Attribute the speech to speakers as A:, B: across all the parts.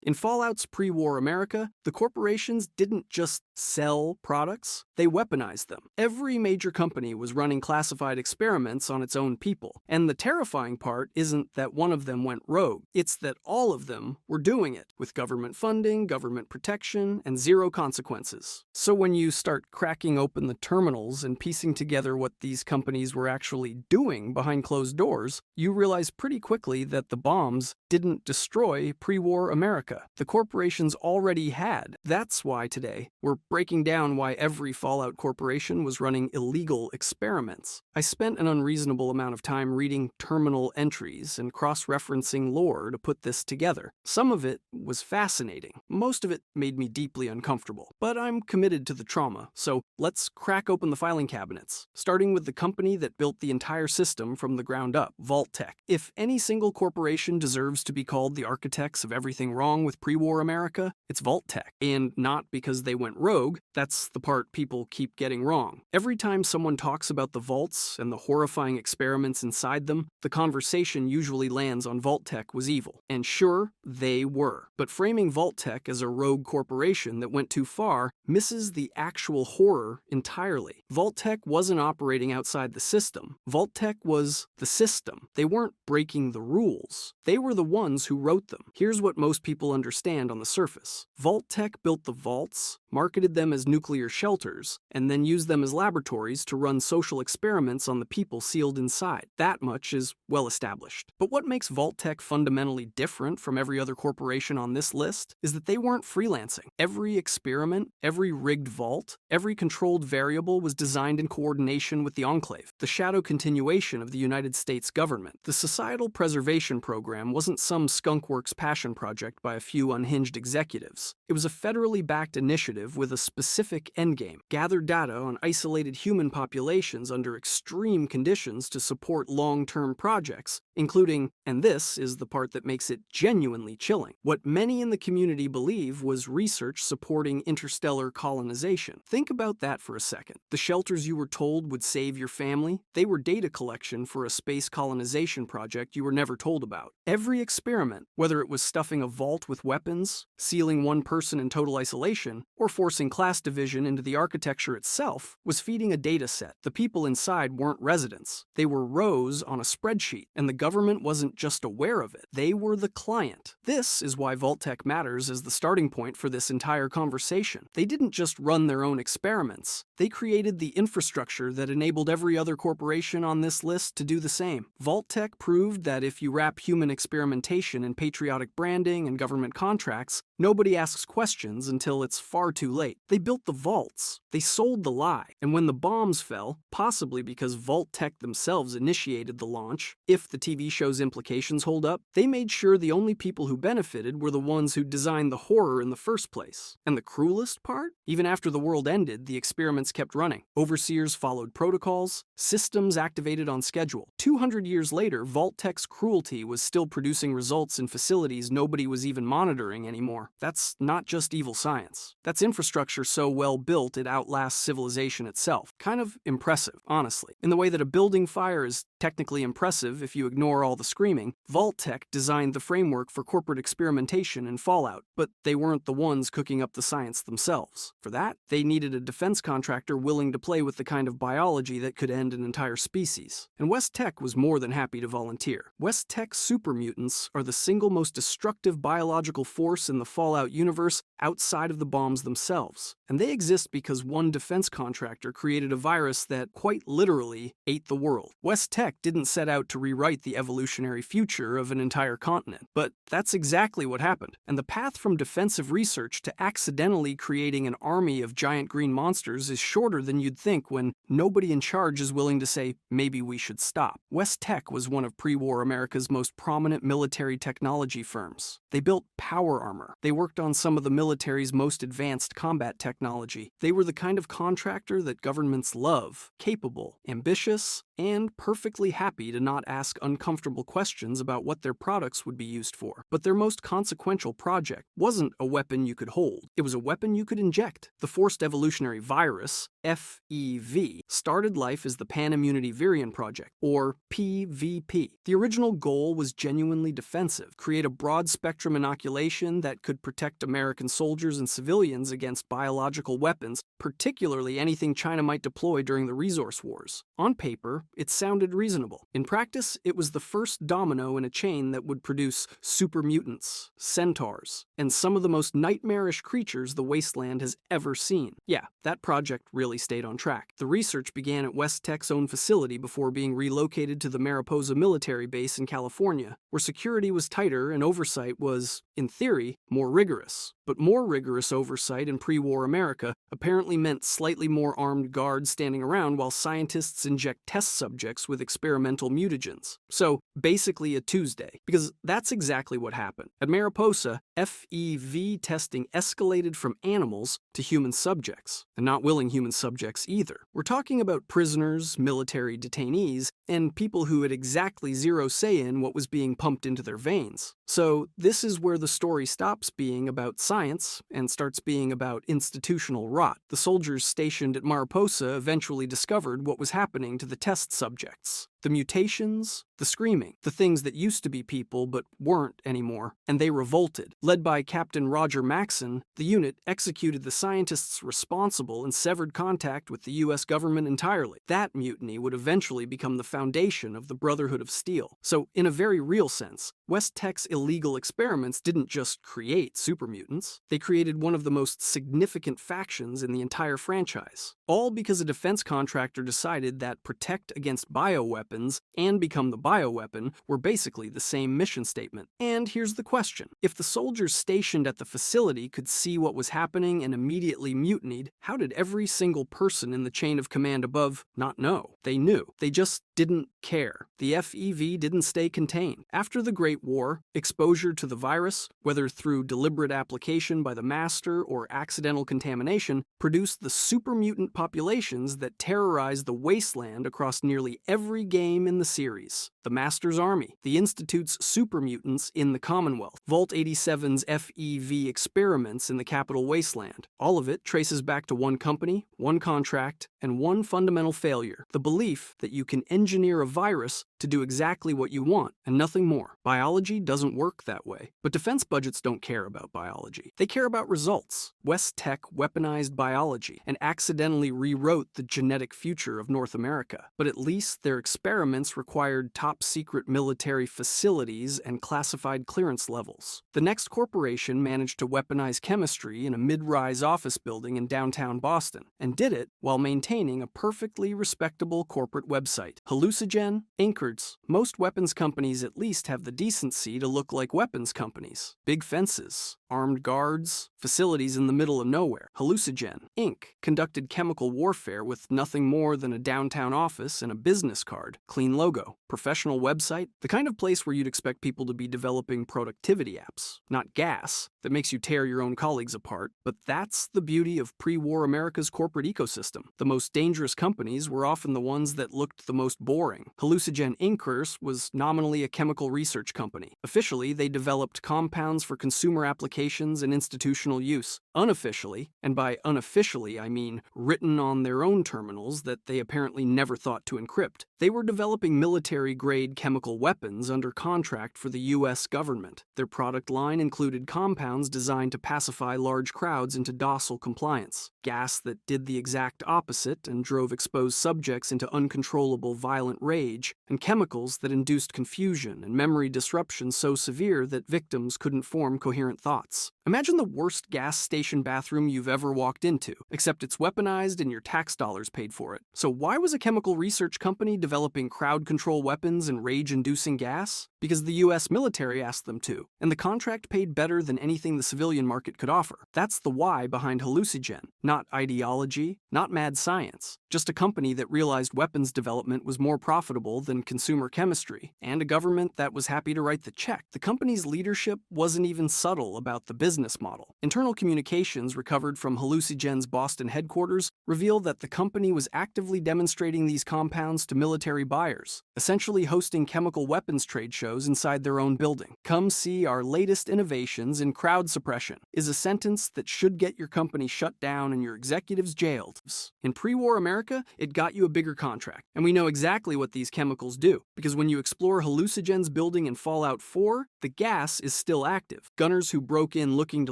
A: In Fallout's pre-war America, the corporations didn't just sell products, they weaponized them. Every major company was running classified experiments on its own people. And the terrifying part isn't that one of them went rogue, it's that all of them were doing it, with government funding, government protection, and zero consequences. So when you start cracking open the terminals and piecing together what these companies were actually doing behind closed doors, you realize pretty quickly that the bombs didn't destroy pre-war America. The corporations already had. That's why today we're breaking down why every Fallout corporation was running illegal experiments. I spent an unreasonable amount of time reading terminal entries and cross-referencing lore to put this together. Some of it was fascinating. Most of it made me deeply uncomfortable. But I'm committed to the trauma, so let's crack open the filing cabinets, starting with the company that built the entire system from the ground up, Vault-Tec. If any single corporation deserves to be called the architects of everything wrong with pre-war America, it's Vault-Tec. And not because they went rogue, that's the part people keep getting wrong. Every time someone talks about the vaults and the horrifying experiments inside them, the conversation usually lands on Vault-Tec was evil. And sure, they were. But framing Vault-Tec as a rogue corporation that went too far misses the actual horror entirely. Vault-Tec wasn't operating outside the system. Vault-Tec was the system. They weren't breaking the rules. They were the ones who wrote them. Here's what most people understand on the surface. Vault-Tec built the vaults, marketed them as nuclear shelters, and then used them as laboratories to run social experiments on the people sealed inside. That much is well established. But what makes Vault-Tec fundamentally different from every other corporation on this list is that they weren't freelancing. Every experiment, every rigged vault, every controlled variable was designed in coordination with the Enclave, the shadow continuation of the United States government. The Societal Preservation Program wasn't some skunkworks passion project by a few unhinged executives. It was a federally backed initiative with a specific endgame: gather data on isolated human populations under extreme conditions to support long-term projects, including, and this is the part that makes it genuinely chilling, what many in the community believe was research supporting interstellar colonization. Think about that for a second. The shelters you were told would save your family, they were data collection for a space colonization project you were never told about. Every experiment, whether it was stuffing a vault with weapons, sealing one person in total isolation, or forcing class division into the architecture itself, was feeding a data set. The people inside weren't residents. They were rows on a spreadsheet, and the government wasn't just aware of it. They were the client. This is why Vault-Tec matters as the starting point for this entire conversation. They didn't just run their own experiments. They created the infrastructure that enabled every other corporation on this list to do the same. Vault-Tec proved that if you wrap human experimentation in patriotic branding and government contracts, nobody asks questions until it's far too late. They built the vaults. They sold the lie. And when the bombs fell, possibly because Vault-Tec themselves initiated the launch, if the TV show's implications hold up, they made sure the only people who benefited were the ones who designed the horror in the first place. And the cruelest part? Even after the world ended, the experiments kept running. Overseers followed protocols, systems activated on schedule. 200 years later, Vault-Tec's cruelty was still producing results in facilities nobody was even monitoring anymore. That's not just evil science. That's infrastructure so well built it outlasts civilization itself. Kind of impressive, honestly. In the way that a building fire is technically impressive if you ignore all the screaming, Vault-Tec designed the framework for corporate experimentation in Fallout, but they weren't the ones cooking up the science themselves. For that, they needed a defense contractor willing to play with the kind of biology that could end an entire species. And West Tech was more than happy to volunteer. West Tech supermutants are the single most destructive biological force in the Fallout universe outside of the bombs themselves. And they exist because one defense contractor created a virus that quite literally ate the world. West Tech didn't set out to rewrite the evolutionary future of an entire continent, but that's exactly what happened. And the path from defensive research to accidentally creating an army of giant green monsters is shorter than you'd think when nobody in charge is willing to say, maybe we should stop. West Tech was one of pre-war America's most prominent military technology firms. They built power armor. They worked on some of the military's most advanced combat technology. They were the kind of contractor that governments love: capable, ambitious, and perfectly perfectly happy to not ask uncomfortable questions about what their products would be used for. But their most consequential project wasn't a weapon you could hold, it was a weapon you could inject. The Forced Evolutionary Virus, FEV, started life as the Pan-Immunity Virion Project, or PVP. The original goal was genuinely defensive, create a broad-spectrum inoculation that could protect American soldiers and civilians against biological weapons, particularly anything China might deploy during the resource wars. On paper, it sounded reasonable. In practice, it was the first domino in a chain that would produce super mutants, centaurs, and some of the most nightmarish creatures the wasteland has ever seen. Yeah, that project really stayed on track. The research began at West Tech's own facility before being relocated to the Mariposa military base in California, where security was tighter and oversight was, in theory, more rigorous. But more rigorous oversight in pre-war America apparently meant slightly more armed guards standing around while scientists inject test subjects with experimental mutagens. So, basically a Tuesday, because that's exactly what happened. At Mariposa, FEV testing escalated from animals to human subjects, and not willing human subjects either. We're talking about prisoners, military detainees, and people who had exactly zero say in what was being pumped into their veins. So, this is where the story stops being about science and starts being about institutional rot. The soldiers stationed at Mariposa eventually discovered what was happening to the test subjects. The mutations, the screaming, the things that used to be people but weren't anymore, and they revolted. Led by Captain Roger Maxson, the unit executed the scientists responsible and severed contact with the US government entirely. That mutiny would eventually become the foundation of the Brotherhood of Steel. So, in a very real sense, West Tech's illegal experiments didn't just create super mutants, they created one of the most significant factions in the entire franchise. All because a defense contractor decided that protect against bioweapons and become the bioweapon were basically the same mission statement. And here's the question. If the soldiers stationed at the facility could see what was happening and immediately mutinied, how did every single person in the chain of command above not know? They knew. They just didn't care. The FEV didn't stay contained. After the Great War, exposure to the virus, whether through deliberate application by the master or accidental contamination, produced the super mutant populations that terrorized the wasteland across nearly every game in the series. The Master's Army, the Institute's super mutants in the Commonwealth, Vault 87's FEV experiments in the Capital Wasteland. All of it traces back to one company, one contract, and one fundamental failure: the belief that you can engineer a virus to do exactly what you want and nothing more. Biology doesn't work that way. But defense budgets don't care about biology. They care about results. West Tech weaponized biology and accidentally rewrote the genetic future of North America. But at least their experiments required top-secret military facilities and classified clearance levels. The next corporation managed to weaponize chemistry in a mid-rise office building in downtown Boston, and did it while maintaining a perfectly respectable corporate website. Hallucigen, Inkerts, most weapons companies at least have the decency to look like weapons companies. Big fences, armed guards, facilities in the middle of nowhere. Hallucigen, Inc. conducted chemical warfare with nothing more than a downtown office and a business card, clean logo, professional website, the kind of place where you'd expect people to be developing productivity apps, not gas that makes you tear your own colleagues apart. But that's the beauty of pre-war America's corporate ecosystem. The most dangerous companies were often the ones that looked the most boring. Hallucigen Inc. was nominally a chemical research company. Officially, they developed compounds for consumer applications and institutional use. Unofficially, and by unofficially I mean written on their own terminals that they apparently never thought to encrypt, they were developing military-grade chemical weapons under contract for the US government. Their product line included compounds designed to pacify large crowds into docile compliance, gas that did the exact opposite and drove exposed subjects into uncontrollable violent rage, and chemicals that induced confusion and memory disruption so severe that victims couldn't form coherent thoughts. Imagine the worst gas station bathroom you've ever walked into, except it's weaponized and your tax dollars paid for it. So why was a chemical research company developing crowd control weapons and rage-inducing gas? because the US military asked them to, and the contract paid better than anything the civilian market could offer. That's the why behind Hallucigen, not ideology, not mad science, just a company that realized weapons development was more profitable than consumer chemistry, and a government that was happy to write the check. The company's leadership wasn't even subtle about the business model. Internal communications recovered from Hallucigen's Boston headquarters reveal that the company was actively demonstrating these compounds to military buyers, essentially hosting chemical weapons trade shows inside their own building. "Come see our latest innovations in crowd suppression" is a sentence that should get your company shut down and your executives jailed. In pre-war America, it got you a bigger contract, and we know exactly what these chemicals do, because when you explore Hallucigen's building in Fallout 4, the gas is still active. Gunners who broke in looking to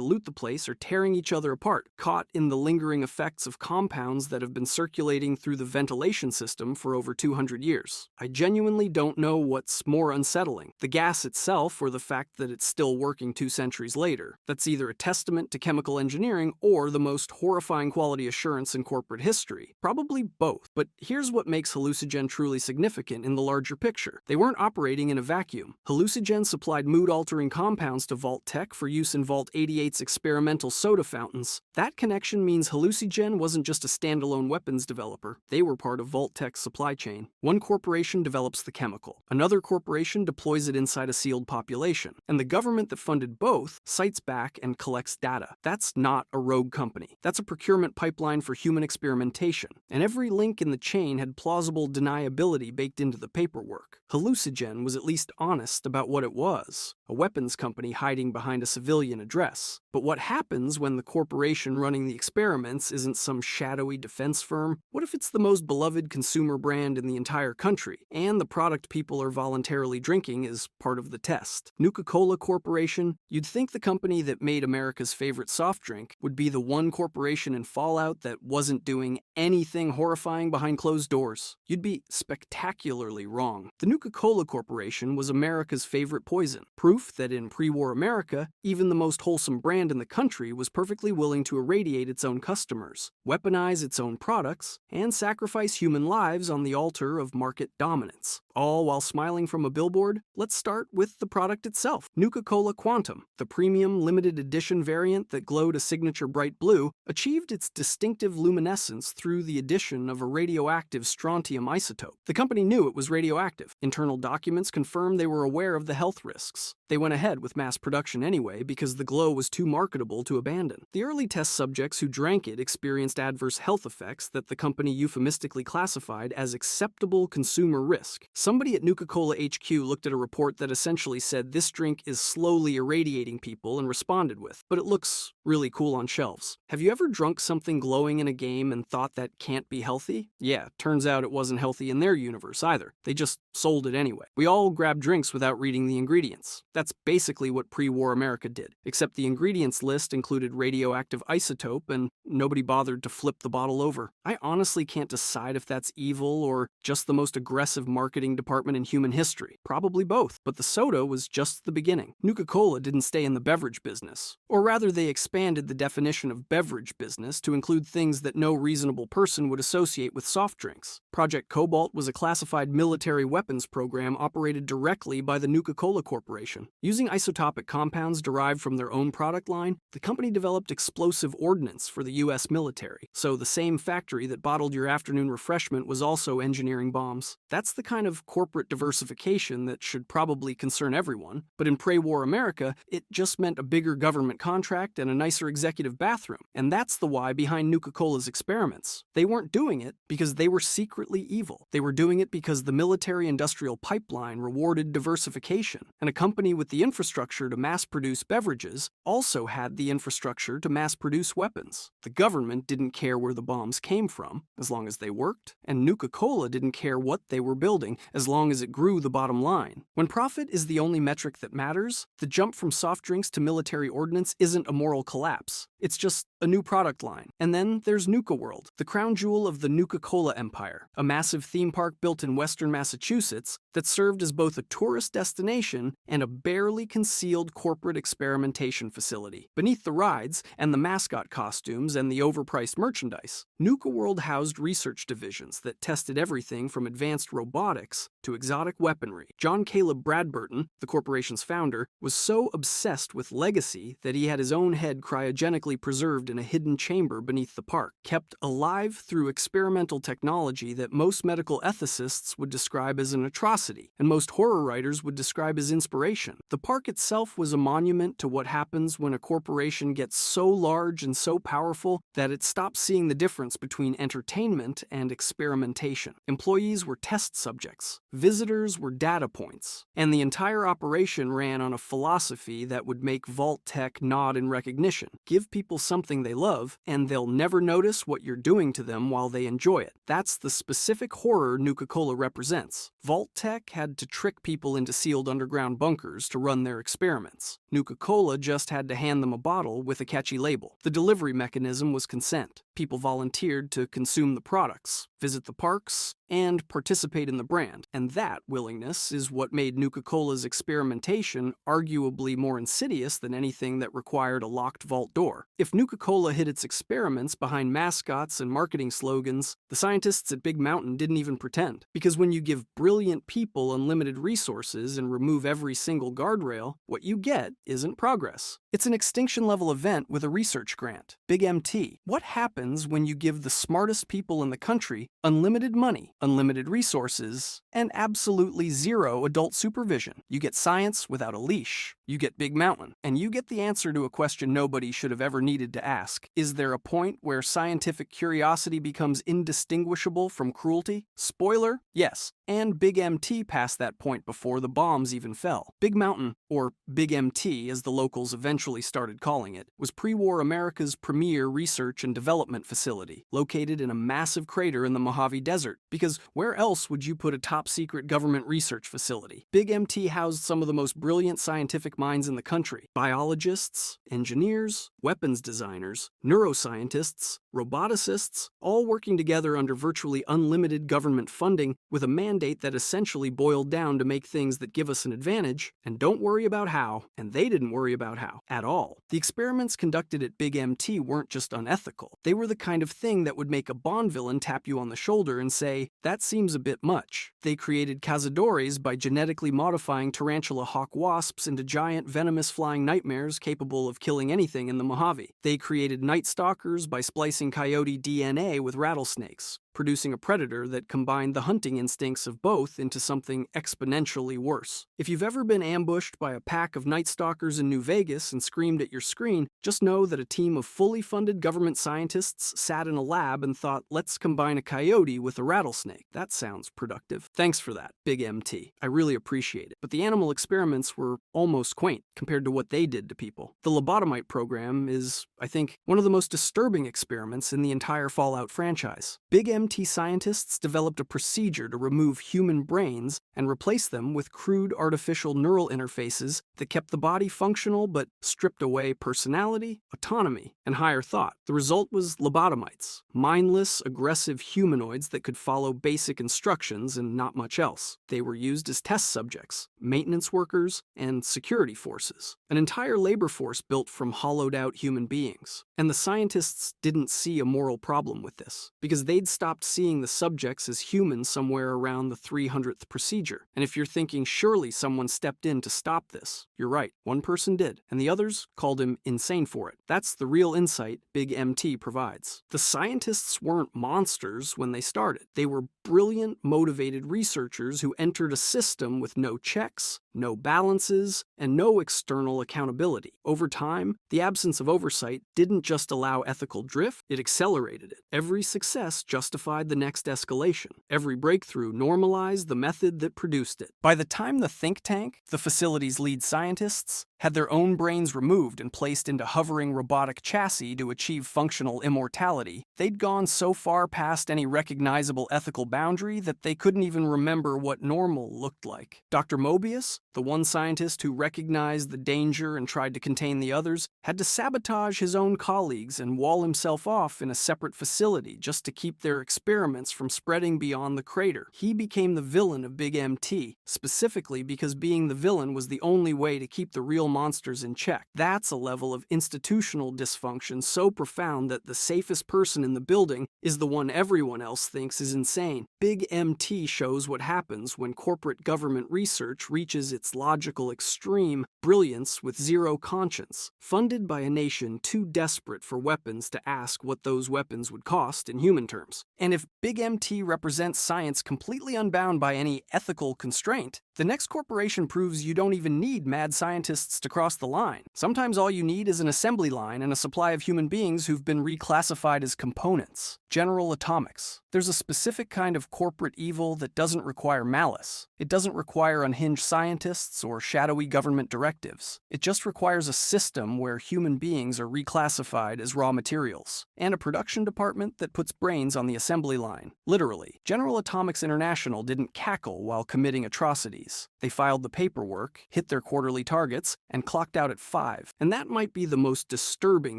A: loot the place are tearing each other apart, caught in the lingering effects of compounds that have been circulating through the ventilation system for over 200 years. I genuinely don't know what's more unsettling, the gas itself or the fact that it's still working 2 centuries later. That's either a testament to chemical engineering or the most horrifying quality assurance in corporate history. Probably both. But here's what makes Hallucigen truly significant in the larger picture. They weren't operating in a vacuum. Hallucigen supplied mood-altering compounds to Vault-Tec for use in Vault 88's experimental soda fountains. That connection means Hallucigen wasn't just a standalone weapons developer. They were part of Vault-Tec's supply chain. One corporation develops the chemical. Another corporation deploys it inside a sealed population. And the government that funded both cites back and collects data. That's not a rogue company. That's a procurement pipeline for human experimentation. And every link in the chain had plausible deniability baked into the paperwork. Hallucigen was at least honest about what it was, a weapons company hiding behind a civilian address. But what happens when the corporation running the experiments isn't some shadowy defense firm? What if it's the most beloved consumer brand in the entire country, and the product people are voluntarily drinking is part of the test? Nuka-Cola Corporation, you'd think the company that made America's favorite soft drink would be the one corporation in Fallout that wasn't doing anything horrifying behind closed doors. You'd be spectacularly wrong. The Nuka-Cola Corporation was America's favorite poison, proof that in pre-war America, even the most wholesome brand in the country was perfectly willing to irradiate its own customers, weaponize its own products, and sacrifice human lives on the altar of market dominance. All while smiling from a billboard? Let's start with the product itself. Nuka-Cola Quantum, the premium limited edition variant that glowed a signature bright blue, achieved its distinctive luminescence through the addition of a radioactive strontium isotope. The company knew it was radioactive. Internal documents confirmed they were aware of the health risks. They went ahead with mass production anyway because the glow was too marketable to abandon. The early test subjects who drank it experienced adverse health effects that the company euphemistically classified as acceptable consumer risk. Somebody at Nuka-Cola HQ looked at a report that essentially said this drink is slowly irradiating people and responded with, but it looks really cool on shelves. Have you ever drunk something glowing in a game and thought that can't be healthy? Yeah, turns out it wasn't healthy in their universe either. They just sold it anyway. We all grabbed drinks without reading the ingredients. That's basically what pre-war America did, except the ingredients list included radioactive isotope and nobody bothered to flip the bottle over. I honestly can't decide if that's evil or just the most aggressive marketing department in human history. Probably both, but the soda was just the beginning. Nuka-Cola didn't stay in the beverage business. Or rather, they expanded the definition of beverage business to include things that no reasonable person would associate with soft drinks. Project Cobalt was a classified military weapons program operated directly by the Nuka-Cola Corporation. Using isotopic compounds derived from their own product line, the company developed explosive ordnance for the US military. So the same factory that bottled your afternoon refreshment was also engineering bombs. That's the kind of corporate diversification that should probably concern everyone, but in pre-war America, it just meant a bigger government contract and a nicer executive bathroom. And that's the why behind Nuka-Cola's experiments. They weren't doing it because they were secretly evil. They were doing it because the military-industrial pipeline rewarded diversification, and a company with the infrastructure to mass-produce beverages also had the infrastructure to mass-produce weapons. The government didn't care where the bombs came from, as long as they worked, and Nuka-Cola didn't care what they were building, as long as it grew the bottom line. When profit is the only metric that matters, the jump from soft drinks to military ordnance isn't a moral collapse. It's just a new product line. And then there's Nuka World, the crown jewel of the Nuka-Cola empire, a massive theme park built in western Massachusetts that served as both a tourist destination and a barely concealed corporate experimentation facility. Beneath the rides and the mascot costumes and the overpriced merchandise, Nuka World housed research divisions that tested everything from advanced robotics science to exotic weaponry. John Caleb Bradburton, the corporation's founder, was so obsessed with legacy that he had his own head cryogenically preserved in a hidden chamber beneath the park, kept alive through experimental technology that most medical ethicists would describe as an atrocity, and most horror writers would describe as inspiration. The park itself was a monument to what happens when a corporation gets so large and so powerful that it stops seeing the difference between entertainment and experimentation. Employees were test subjects, visitors were data points, and the entire operation ran on a philosophy that would make Vault-Tec nod in recognition. Give people something they love, and they'll never notice what you're doing to them while they enjoy it. That's the specific horror Nuka-Cola represents. Vault-Tec had to trick people into sealed underground bunkers to run their experiments. Nuka-Cola just had to hand them a bottle with a catchy label. The delivery mechanism was consent. People volunteered to consume the products, visit the parks, and participate in the brand. And that willingness is what made Nuka-Cola's experimentation arguably more insidious than anything that required a locked vault door. If Nuka-Cola hid its experiments behind mascots and marketing slogans, the scientists at Big Mountain didn't even pretend. Because when you give brilliant people unlimited resources and remove every single guardrail, what you get isn't progress. It's an extinction-level event with a research grant, Big MT. What happens when you give the smartest people in the country unlimited money, unlimited resources, and absolutely zero adult supervision? You get science without a leash. You get Big Mountain, and you get the answer to a question nobody should have ever needed to ask. Is there a point where scientific curiosity becomes indistinguishable from cruelty? Spoiler, yes. And Big MT passed that point before the bombs even fell. Big Mountain, or Big MT as the locals eventually started calling it, was pre-war America's premier research and development facility, located in a massive crater in the Mojave Desert. Because where else would you put a top-secret government research facility? Big MT housed some of the most brilliant scientific minds in the country. Biologists, engineers, weapons designers, neuroscientists, roboticists, all working together under virtually unlimited government funding with a mandate that essentially boiled down to make things that give us an advantage and don't worry about how, and they didn't worry about how at all. The experiments conducted at Big MT weren't just unethical. They were the kind of thing that would make a Bond villain tap you on the shoulder and say, "That seems a bit much." They created cazadores by genetically modifying tarantula hawk wasps into giant venomous flying nightmares capable of killing anything in the Mojave. They created night stalkers by splicing coyote DNA with rattlesnakes, producing a predator that combined the hunting instincts of both into something exponentially worse. If you've ever been ambushed by a pack of night stalkers in New Vegas and screamed at your screen, just know that a team of fully funded government scientists sat in a lab and thought, let's combine a coyote with a rattlesnake. That sounds productive. Thanks for that, Big MT. I really appreciate it. But the animal experiments were almost quaint compared to what they did to people. The lobotomite program is, I think, one of the most disturbing experiments in the entire Fallout franchise. Big MT scientists developed a procedure to remove human brains and replace them with crude artificial neural interfaces that kept the body functional but stripped away personality, autonomy, and higher thought. The result was lobotomites, mindless, aggressive humanoids that could follow basic instructions and not much else. They were used as test subjects, maintenance workers, and security forces. An entire labor force built from hollowed-out human beings. And the scientists didn't see a moral problem with this, because they'd stopped seeing the subjects as humans somewhere around the 300th procedure. And if you're thinking surely someone stepped in to stop this, you're right, one person did, and the others called him insane for it. That's the real insight Big MT provides. The scientists weren't monsters when they started. They were brilliant, motivated researchers who entered a system with no checks, no balances, and no external accountability. Over time, the absence of oversight didn't just allow ethical drift, it accelerated it. Every success justified the next escalation. Every breakthrough normalized the method that produced it. By the time the think tank, the facility's lead scientists, had their own brains removed and placed into hovering robotic chassis to achieve functional immortality, they'd gone so far past any recognizable ethical boundary that they couldn't even remember what normal looked like. Dr. Mobius, the one scientist who recognized the danger and tried to contain the others, had to sabotage his own colleagues and wall himself off in a separate facility just to keep their experiments from spreading beyond the crater. He became the villain of Big MT, specifically because being the villain was the only way to keep the real monsters in check. That's a level of institutional dysfunction so profound that the safest person in the building is the one everyone else thinks is insane. Big MT shows what happens when corporate government research reaches its logical extreme, brilliance with zero conscience, funded by a nation too desperate for weapons to ask what those weapons would cost in human terms. And if Big MT represents science completely unbound by any ethical constraint, the next corporation proves you don't even need mad scientists to cross the line. Sometimes all you need is an assembly line and a supply of human beings who've been reclassified as components. General Atomics. There's a specific kind of corporate evil that doesn't require malice. It doesn't require unhinged scientists or shadowy government directives. It just requires a system where human beings are reclassified as raw materials, and a production department that puts brains on the assembly line. Literally, General Atomics International didn't cackle while committing atrocities. They filed the paperwork, hit their quarterly targets, and clocked out at 5. And that might be the most disturbing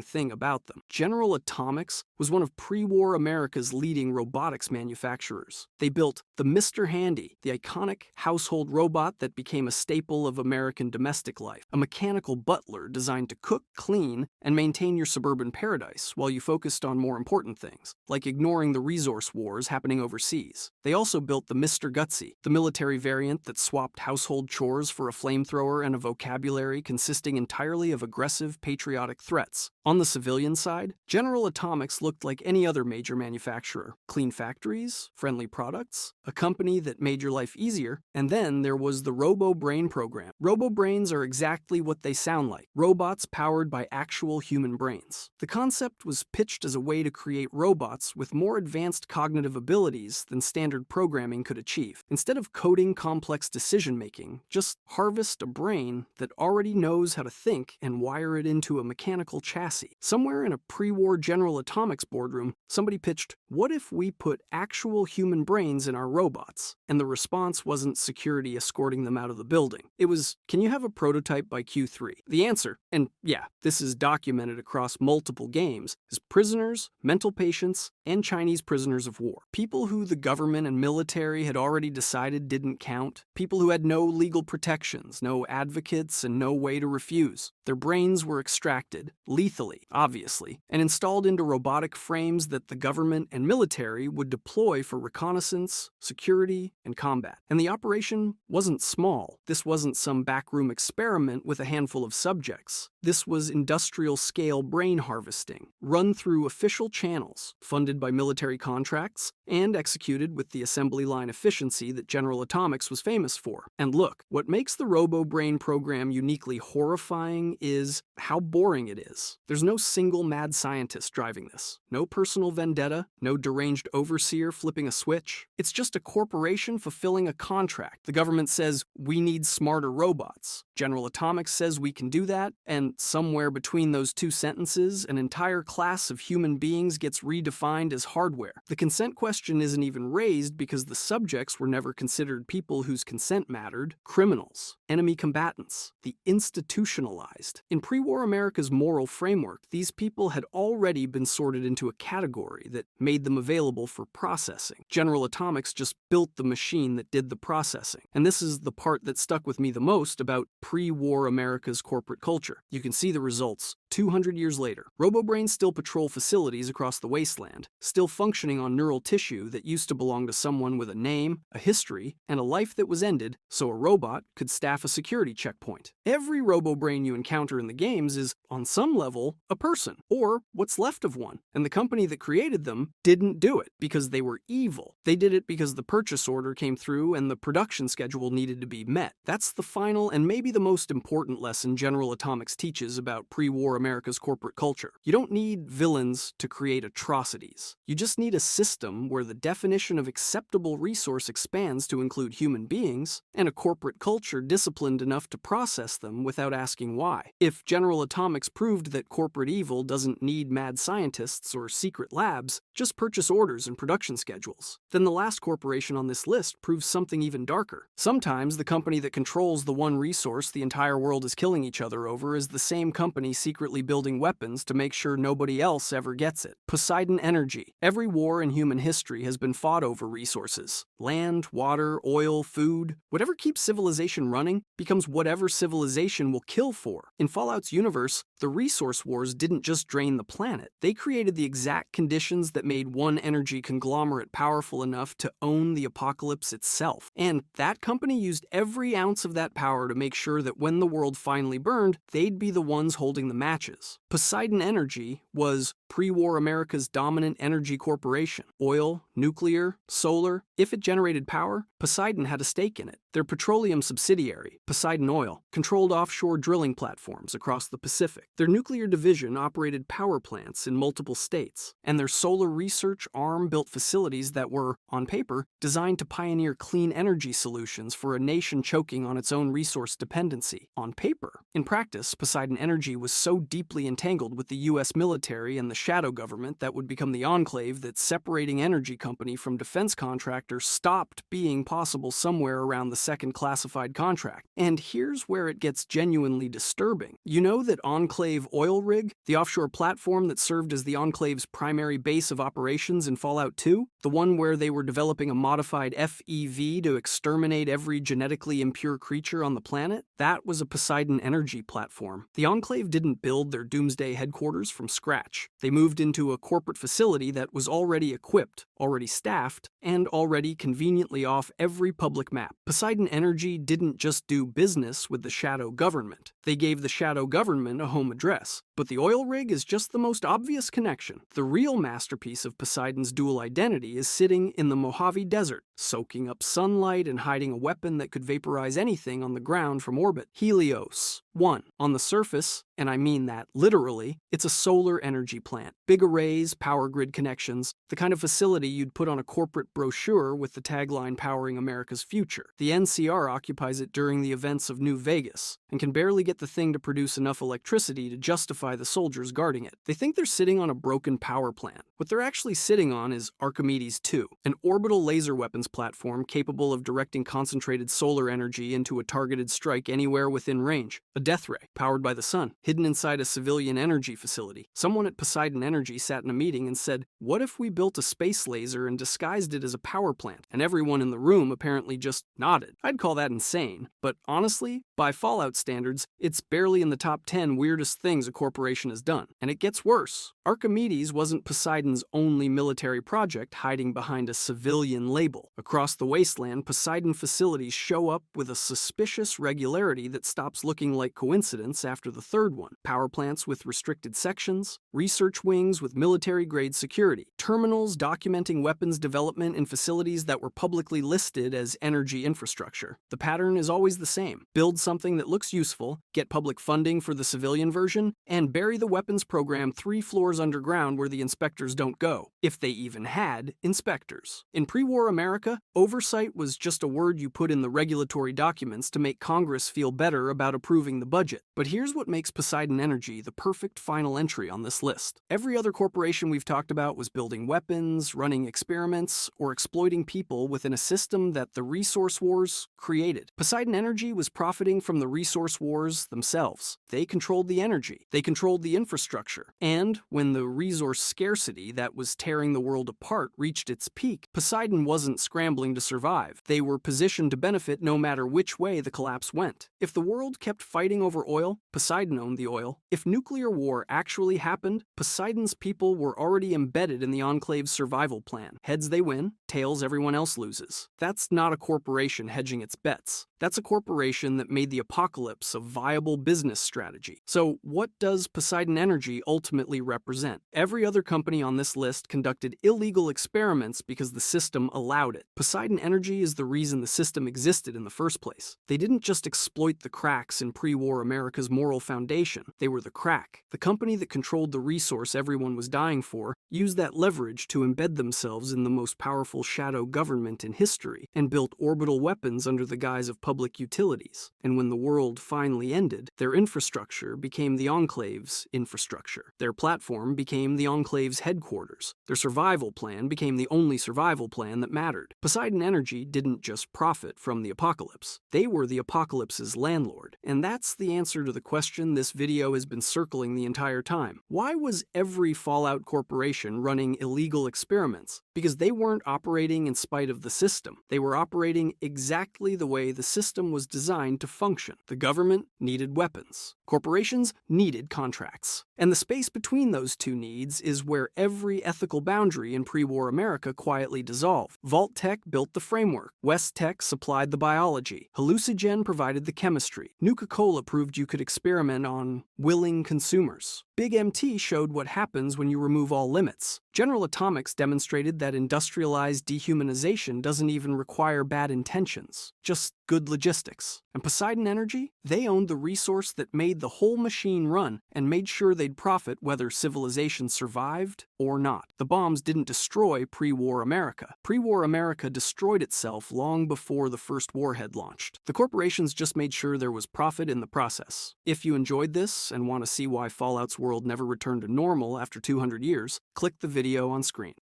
A: thing about them. General Atomics was one of pre-war America's leading robotics manufacturers. They built the Mr. Handy, the iconic household robot that became a staple of American domestic life, a mechanical butler designed to cook, clean, and maintain your suburban paradise while you focused on more important things, like ignoring the resource wars happening overseas. They also built the Mr. Gutsy, the military variant that swapped household chores for a flamethrower and a vocabulary consisting entirely of aggressive, patriotic threats. On the civilian side, General Atomics looked like any other major manufacturer. Clean factories, friendly products, a company that made your life easier, and then there was the RoboBrain program. RoboBrains are exactly what they sound like, robots powered by actual human brains. The concept was pitched as a way to create robots with more advanced cognitive abilities than standard programming could achieve. Instead of coding complex decision-making, just harvest a brain that already knows how to think and wire it into a mechanical chassis. Somewhere in a pre-war General Atomics boardroom, somebody pitched, what if we put actual human brains in our robots? And the response wasn't security escorting them out of the building. It was, can you have a prototype by Q3? The answer, and yeah, this is documented across multiple games, is prisoners, mental patients, and Chinese prisoners of war. People who the government and military had already decided didn't count. People who had no legal protections, no advocates, and no way to refuse. Their brains were extracted, lethally, obviously, and installed into robotic frames that the government and military would deploy for reconnaissance, security, and combat. And the operation wasn't small. This wasn't some backroom experiment with a handful of subjects. This was industrial-scale brain harvesting, run through official channels, funded by military contracts, and executed with the assembly line efficiency that General Atomics was famous for. And look, what makes the RoboBrain program uniquely horrifying is how boring it is. There's no single mad scientist driving this. No personal vendetta, no deranged overseer flipping a switch. It's just a corporation fulfilling a contract. The government says, we need smarter robots. General Atomics says we can do that, and somewhere between those two sentences, an entire class of human beings gets redefined as hardware. The consent question isn't even raised because the subjects were never considered people whose consent mattered, criminals, enemy combatants, the institutionalized. In pre-war America's moral framework, these people had already been sorted into a category that made them available for processing. General Atomics just built the machine that did the processing. And this is the part that stuck with me the most about pre-war America's corporate culture. You can see the results 200 years later. RoboBrains still patrol facilities across the wasteland, still functioning on neural tissue that used to belong to someone with a name, a history, and a life that was ended, so a robot could staff a security checkpoint. Every RoboBrain you encounter in the games is, on some level, a person, or what's left of one. And the company that created them didn't do it because they were evil. They did it because the purchase order came through and the production schedule needed to be met. That's the final and maybe the most important lesson General Atomics teaches about pre-war America's corporate culture. You don't need villains to create atrocities. You just need a system where the definition of acceptable resource expands to include human beings, and a corporate culture disciplined enough to process them without asking why. If General Atomics proved that corporate evil doesn't need mad scientists or secret labs, just purchase orders and production schedules, then the last corporation on this list proves something even darker. Sometimes the company that controls the one resource the entire world is killing each other over is the same company secretly secretly building weapons to make sure nobody else ever gets it. Poseidon Energy. Every war in human history has been fought over resources. Land, water, oil, food. Whatever keeps civilization running becomes whatever civilization will kill for. In Fallout's universe, the resource wars didn't just drain the planet. They created the exact conditions that made one energy conglomerate powerful enough to own the apocalypse itself. And that company used every ounce of that power to make sure that when the world finally burned, they'd be the ones holding the matches. Poseidon Energy was pre-war America's dominant energy corporation. Oil, nuclear, solar. If it generated power, Poseidon had a stake in it. Their petroleum subsidiary, Poseidon Oil, controlled offshore drilling platforms across the Pacific. Their nuclear division operated power plants in multiple states, and their solar research arm built facilities that were, on paper, designed to pioneer clean energy solutions for a nation choking on its own resource dependency. On paper. In practice, Poseidon Energy was so deeply entangled with the U.S. military and the shadow government that would become the enclave that separating energy company from defense contractor stopped being possible somewhere around the second classified contract. And here's where it gets genuinely disturbing. You know that Enclave Oil Rig, the offshore platform that served as the Enclave's primary base of operations in Fallout 2? The one where they were developing a modified FEV to exterminate every genetically impure creature on the planet? That was a Poseidon Energy platform. The Enclave didn't build their Doomsday headquarters from scratch. They moved into a corporate facility that was already equipped, already staffed, and already conveniently off every public map. Poseidon Energy didn't just do business with the shadow government. They gave the shadow government a home address. But the oil rig is just the most obvious connection. The real masterpiece of Poseidon's dual identity is sitting in the Mojave Desert, soaking up sunlight and hiding a weapon that could vaporize anything on the ground from orbit. Helios. 1. On the surface, and I mean that literally, it's a solar energy plant. Big arrays, power grid connections, the kind of facility you'd put on a corporate brochure with the tagline powering America's future. The NCR occupies it during the events of New Vegas, and can barely get the thing to produce enough electricity to justify the soldiers guarding it. They think they're sitting on a broken power plant. What they're actually sitting on is Archimedes 2, an orbital laser weapons platform capable of directing concentrated solar energy into a targeted strike anywhere within range. A death ray, powered by the sun, hidden inside a civilian energy facility. Someone at Poseidon Energy sat in a meeting and said, "What if we built a space laser and disguised it as a power plant?" And everyone in the room apparently just nodded. I'd call that insane, but honestly, by Fallout standards, it's barely in the top 10 weirdest things a corporation has done. And it gets worse. Archimedes wasn't Poseidon's only military project hiding behind a civilian label. Across the wasteland, Poseidon facilities show up with a suspicious regularity that stops looking like coincidence after the third one. Power plants with restricted sections, research wings with military-grade security, terminals documenting weapons development in facilities that were publicly listed as energy infrastructure. The pattern is always the same. Build something that looks useful, get public funding for the civilian version, and bury the weapons program 3 floors underground where the inspectors don't go, if they even had inspectors. In pre-war America, oversight was just a word you put in the regulatory documents to make Congress feel better about approving the budget. But here's what makes Poseidon Energy the perfect final entry on this list. Every other corporation we've talked about was building weapons, running experiments, or exploiting people within a system that the resource wars created. Poseidon Energy was profiting from the resource wars themselves. They controlled the energy. They controlled the infrastructure. And when the resource scarcity that was tearing the world apart reached its peak, Poseidon wasn't scrambling to survive. They were positioned to benefit no matter which way the collapse went. If the world kept fighting over oil, Poseidon owned the oil. If nuclear war actually happened, Poseidon's people were already embedded in the Enclave's survival plan. Heads they win, tails everyone else loses. That's not a corporation hedging its bets. That's a corporation that made the apocalypse a viable business strategy. So what does Poseidon Energy ultimately represent? Every other company on this list conducted illegal experiments because the system allowed it. Poseidon Energy is the reason the system existed in the first place. They didn't just exploit the cracks in pre-war America's moral foundation. They were the crack. The company that controlled the resource everyone was dying for used that leverage to embed themselves in the most powerful shadow government in history and built orbital weapons under the guise of public utilities. And when the world finally ended, ended, their infrastructure became the Enclave's infrastructure. Their platform became the Enclave's headquarters. Their survival plan became the only survival plan that mattered. Poseidon Energy didn't just profit from the apocalypse. They were the apocalypse's landlord. And that's the answer to the question this video has been circling the entire time. Why was every Fallout corporation running illegal experiments? Because they weren't operating in spite of the system. They were operating exactly the way the system was designed to function. The government needed weapons. Corporations needed contracts. And the space between those two needs is where every ethical boundary in pre-war America quietly dissolved. Vault-Tec built the framework. West-Tec supplied the biology. Hallucigen provided the chemistry. Nuka-Cola proved you could experiment on willing consumers. Big MT showed what happens when you remove all limits. General Atomics demonstrated that industrialized dehumanization doesn't even require bad intentions, just good logistics. And Poseidon Energy? They owned the resource that made the whole machine run and made sure they'd profit whether civilization survived or not. The bombs didn't destroy pre-war America. Pre-war America destroyed itself long before the first warhead launched. The corporations just made sure there was profit in the process. If you enjoyed this and want to see why Fallout's world never returned to normal after 200 years, click the video on screen.